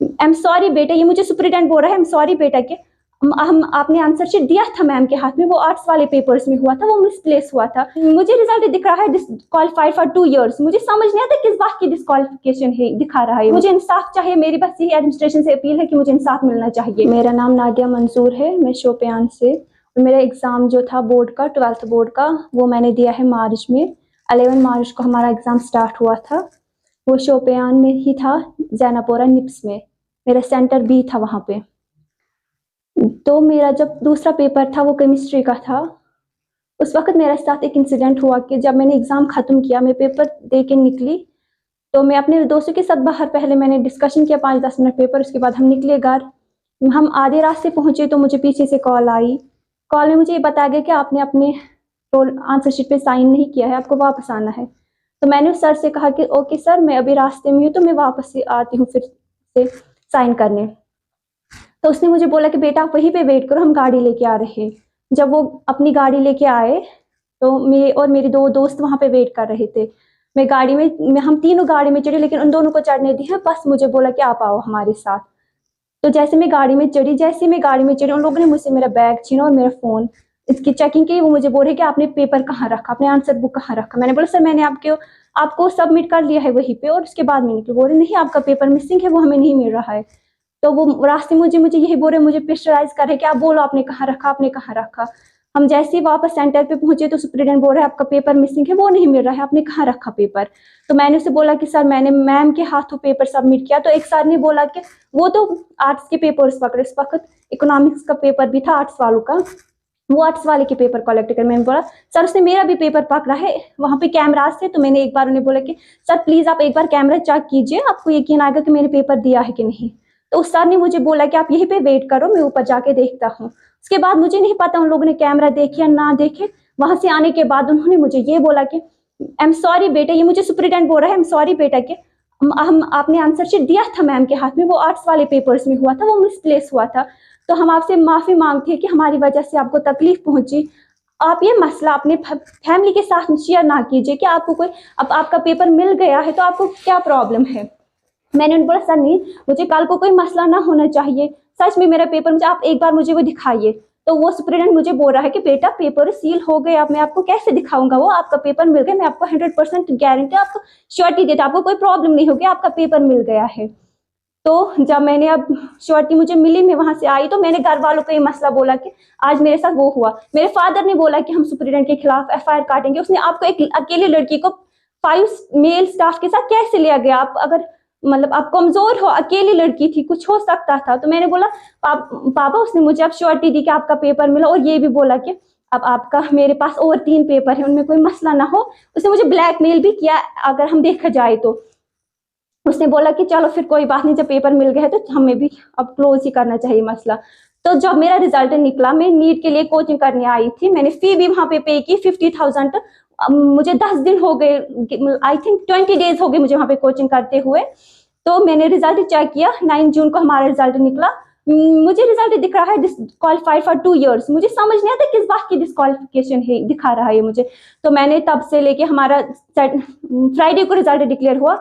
I am sorry बेटा, ये मुझे सुपरिटेंडेंट बोल रहा है, आई एम सॉरी बेटा कि हम आपने आंसर शीट दिया था मैम के हाथ में, वो आर्ट्स वाले पेपर्स में हुआ था, वो मिसप्लेस हुआ था। मुझे रिजल्ट दिख रहा है डिसक्वालीफाइड फॉर 2 इयर्स। मुझे समझ नहीं आता किस बात की डिसक्वालिफिकेशन है दिखा रहा है। मुझे इंसाफ चाहिए, मेरी बस यही एडमिनिस्ट्रेशन से अपील है कि मुझे इंसाफ मिलना चाहिए। मेरा नाम नादिया मंसूर है, मैं शोपियान से। मेरा एग्ज़ाम जो था बोर्ड का, 12th बोर्ड का, वो मैंने दिया है मार्च में। 11 मार्च को हमारा एग्ज़ाम स्टार्ट हुआ था। वो शोपियान में ही था, जैनापोरा निप्स में। मेरा सेंटर बी था वहाँ पे। तो मेरा जब दूसरा पेपर था वो केमिस्ट्री का था। उस वक्त मेरे साथ एक इंसिडेंट हुआ कि जब मैंने एग्ज़ाम ख़त्म किया, मैं पेपर दे के निकली, तो मैं अपने दोस्तों के साथ बाहर पहले मैंने डिस्कशन किया 5-10 मिनट पेपर, उसके बाद हम निकले घर। हम आधे रास्ते पहुँचे तो मुझे पीछे से कॉल आई। कॉल में मुझे ये बताया गया कि आपने अपने रोल आंसर शीट पे साइन नहीं किया है, आपको वापस आना है। तो मैंने उस सर से कहा कि ओके सर, मैं अभी रास्ते में हूँ, तो मैं वापस से आती हूँ फिर से साइन करने। तो उसने मुझे बोला कि बेटा आप वहीं पे वेट करो, हम गाड़ी लेके आ रहे हैं। जब वो अपनी गाड़ी लेके आए तो मैं और मेरे 2 दोस्त वहाँ पे वेट कर रहे थे। मैं गाड़ी में हम तीनों गाड़ी में चढ़े, लेकिन उन दोनों को चढ़ने दिया, बस मुझे बोला कि आप आओ हमारे साथ। तो जैसे मैं गाड़ी में चढ़ी, उन लोगों ने मुझसे मेरा बैग छीना और मेरा फ़ोन। इसकी चेकिंग की। वो मुझे बोल रहे कि आपने पेपर कहाँ रखा, आपने आंसर बुक कहाँ रखा। मैंने बोला सर मैंने आपको सबमिट कर लिया है वहीं पे, और उसके बाद में निकले। बोल रहे नहीं, आपका पेपर मिसिंग है, वो हमें नहीं मिल रहा है। तो वो रास्ते मुझे यही बोल रहे, मुझे प्रेशराइज कर रहे कि आप बोलो आपने कहाँ रखा, आपने कहाँ रखा। हम जैसे ही वापस सेंटर पे पहुंचे तो सुप्रीडेंट बोल रहे हैं आपका पेपर मिसिंग है, वो नहीं मिल रहा है, आपने कहाँ रखा पेपर। तो मैंने उसे बोला कि सर मैंने मैम के हाथों पेपर सबमिट किया। तो एक सर ने बोला कि वो तो आर्ट्स के पेपर इस वक्त इकोनॉमिक्स का पेपर भी था आर्ट्स वालों का, वो आर्ट्स वाले के पेपर कलेक्ट कर। मैंने बोला सर उसने मेरा भी पेपर पकड़ा है, वहाँ पे कैमराज थे। तो मैंने एक बार उन्हें बोला कि सर प्लीज आप एक बार कैमरा चेक कीजिए, आपको यकीन आएगा कि मैंने पेपर दिया है कि नहीं। तो उस सर ने मुझे बोला कि आप यहीं पे वेट करो, मैं ऊपर जाके देखता हूँ। उसके बाद मुझे नहीं पता उन लोगों ने कैमरा देखे या ना देखे। वहां से आने के बाद उन्होंने मुझे ये बोला कि आई एम सॉरी बेटा, ये मुझे सुपरिटेंडेंट बोल रहा है, आई एम सॉरी बेटा कि हम आपने आंसर शीट दिया था मैम के हाथ में, वो आर्ट्स वाले पेपर्स में हुआ था, वो मिसप्लेस हुआ था। तो हम आपसे माफ़ी मांगते हैं कि हमारी वजह से आपको तकलीफ पहुंची। आप ये मसला अपने फैमिली के साथ शेयर ना कीजिए कि आपको कोई, अब आपका पेपर मिल गया है तो आपको क्या प्रॉब्लम है। मैंने उनको बोला सर नहीं, मुझे कल को कोई मसला ना होना चाहिए, सच में मेरा पेपर मुझे आप एक बार मुझे वो दिखाइए। तो वो सुप्रीडेंट मुझे बोल रहा है कि बेटा पेपर सील हो गए, अब मैं आपको कैसे दिखाऊंगा, वो आपका पेपर मिल गया, मैं आपको 100% गारंटी, आपको श्योरिटी देता, आपको कोई प्रॉब्लम नहीं होगी, आपका पेपर मिल गया है। तो जब मैंने अब श्योरिटी मुझे मिली, मैं वहां से आई, तो मैंने घर वालों को ये मसला बोला कि आज मेरे साथ वो हुआ। मेरे फादर ने बोला कि हम सुप्रीडेंट के खिलाफ FIR काटेंगे, उसने आपको एक अकेली लड़की को 5 मेल स्टाफ के साथ कैसे लिया गया, आप अगर मतलब आप कमजोर हो, अकेली लड़की थी, कुछ हो सकता था। तो मैंने बोला पापा उसने मुझे अब श्योरिटी दी कि आपका पेपर मिला, और ये भी बोला कि अब आपका मेरे पास और 3 पेपर है, उनमें कोई मसला ना हो। उसने मुझे ब्लैकमेल भी किया अगर हम देखा जाए तो। उसने बोला कि चलो फिर कोई बात नहीं, जब पेपर मिल गया है तो हमें भी अब क्लोज ही करना चाहिए मसला। तो जब मेरा रिजल्ट निकला, मैं नीट के लिए कोचिंग करने आई थी, मैंने फी भी वहां पे की 50,000। मुझे 10 दिन हो गए, आई थिंक 20 डेज हो गए मुझे वहां पे कोचिंग करते हुए। तो मैंने रिजल्ट चेक किया, 9 जून को हमारा रिजल्ट निकला। मुझे रिजल्ट दिख रहा है डिसक्वालीफाइड फॉर 2 इयर्स। मुझे समझ नहीं आता किस बात की डिसक्वालिफिकेशन है दिखा रहा है मुझे। तो मैंने तब से लेके हमारा फ्राइडे को रिजल्ट डिक्लेयर हुआ,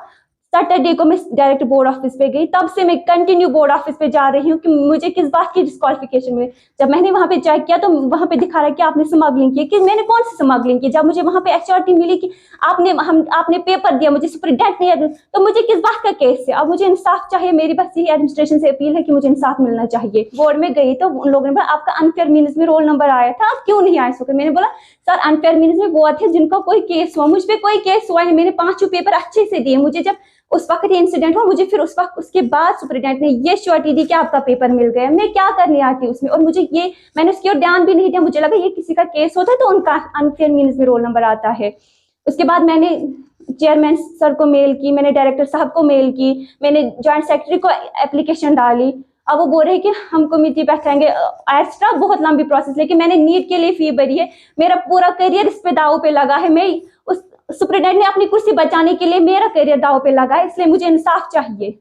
सैटरडे को मैं डायरेक्ट बोर्ड ऑफिस पे गई, तब से मैं कंटिन्यू बोर्ड ऑफिस पे जा रही हूँ कि मुझे किस बात की डिस्क्वालिफिकेशन में। जब मैंने वहां पे चेक किया तो वहां पे दिखा रहा है कि आपने स्मगलिंग की, कि मैंने कौन सी स्मगलिंग की। जब मुझे वहां पे HRT मिली कि आपने पेपर दिया, मुझे सुपरिटेंडेंट नहीं, तो मुझे किस बात का केस है। अब मुझे इंसाफ चाहिए, मेरी बस यही एडमिनिस्ट्रेशन से अपील है कि मुझे इंसाफ मिलना चाहिए। बोर्ड में गई तो उन लोगों ने बोला आपका अनफेयर मीन्स में रोल नंबर आया था, आप क्यों नहीं आए सके। मैंने बोला सर अनफेयर मीन्स में वो थे जिनका कोई केस हुआ, मुझ पर कोई केस हुआ नहीं, मैंने 5 पेपर अच्छे से दिए। मुझे जब उस वक्त ये इंसिडेंट हुआ, मुझे फिर उस वक्त उसके बाद सुपरिटेंडेंट ने ये श्योरिटी दी कि आपका पेपर मिल गया। मैं क्या करने आती उसमें, और मुझे ये मैंने उसकी ओर ध्यान भी नहीं दिया। मुझे लगा ये किसी का केस होता है तो उनका अनफेयर मीन्स में रोल नंबर आता है। उसके बाद मैंने चेयरमैन सर को मेल की, मैंने डायरेक्टर साहब को मेल की, मैंने ज्वाइंट सेक्रेटरी को एप्लीकेशन डाली। अब वो बोल रहे कि हम कमेटी बैठाएंगे एक्स्ट्रा, बहुत लंबी प्रोसेस। लेकिन मैंने नीट के लिए फी भरी है, मेरा पूरा करियर इस पे दाव पे लगा है। मैं उस सुप्रीडेंट ने अपनी कुर्सी बचाने के लिए मेरा करियर दाव पे लगा है, इसलिए मुझे इंसाफ चाहिए।